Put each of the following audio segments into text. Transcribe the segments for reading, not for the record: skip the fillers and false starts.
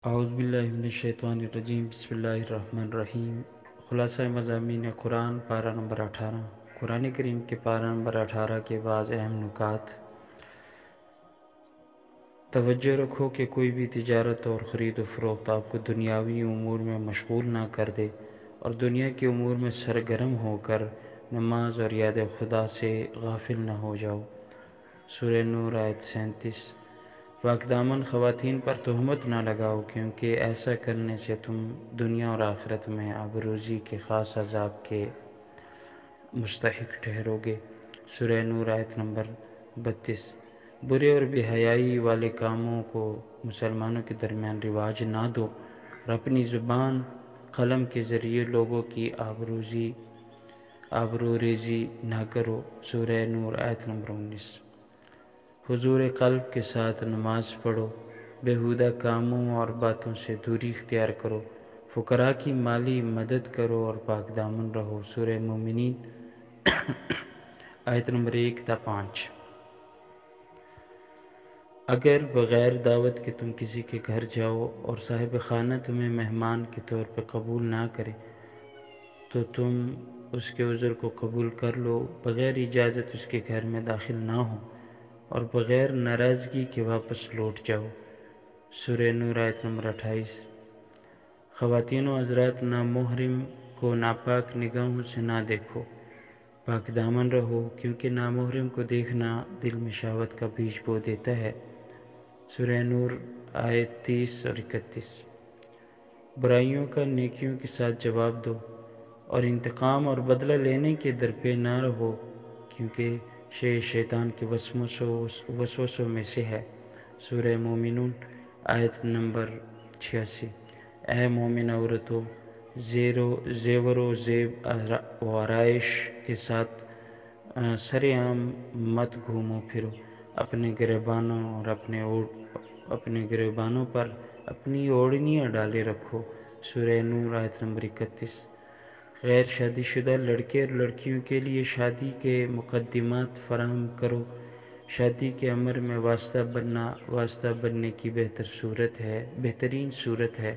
اعوذ باللہ من الشیطان الرجیم، بسم اللہ الرحمن الرحیم۔ خلاصہ مضامین قرآن، پارہ نمبر 18۔ قرآن کریم کے پارہ نمبر 18 کے بعض اہم نکات۔ توجہ رکھو کہ کوئی بھی تجارت اور خرید و فروخت آپ کو دنیاوی امور میں مشغول نہ کر دے اور دنیا کے امور میں سرگرم ہو کر نماز اور یاد خدا سے غافل نہ ہو جاؤ۔ سورہ نور آیت 37۔ پاک دامن خواتین پر تہمت نہ لگاؤ، کیونکہ ایسا کرنے سے تم دنیا اور آخرت میں آبروزی کے خاص عذاب کے مستحق ٹھہرو گے۔ سورہ نور آیت نمبر 32۔ برے اور بے حیائی والے کاموں کو مسلمانوں کے درمیان رواج نہ دو اور اپنی زبان قلم کے ذریعے لوگوں کی آبروریزی نہ کرو۔ سورہ نور آیت نمبر 19۔ حضور قلب کے ساتھ نماز پڑھو، بیہودہ کاموں اور باتوں سے دوری اختیار کرو، فقراء کی مالی مدد کرو اور پاک دامن رہو۔ سورہ مومنین آیت نمبر 1 تا 5۔ اگر بغیر دعوت کے تم کسی کے گھر جاؤ اور صاحب خانہ تمہیں مہمان کے طور پر قبول نہ کرے تو تم اس کے عذر کو قبول کر لو، بغیر اجازت اس کے گھر میں داخل نہ ہو اور بغیر ناراضگی کے واپس لوٹ جاؤ۔ سورہ نور آیت نمبر 28۔ خواتین و حضرات، نامحرم کو ناپاک نگاہوں سے نہ دیکھو، پاک دامن رہو، کیونکہ نامحرم کو دیکھنا دل میں شہوت کا بیج بو دیتا ہے۔ سورہ نور آیت 30 اور 31۔ برائیوں کا نیکیوں کے ساتھ جواب دو اور انتقام اور بدلہ لینے کے درپے نہ رہو، کیونکہ شیطان کے وسوسوں میں سے ہے۔ سورہ مومنون آیت نمبر 86۔ اے مومن عورتوں، زیور و زیب و آرائش کے ساتھ سر عام مت گھومو پھرو، اپنے گریبانوں پر اپنی اوڑھنیاں ڈالے رکھو۔ سورہ نور آیت نمبر 31۔ غیر شادی شدہ لڑکے اور لڑکیوں کے لیے شادی کے مقدمات فراہم کرو۔ شادی کے امر میں واسطہ بننے کی بہترین صورت ہے۔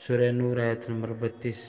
سورہ نور آیت نمبر 32۔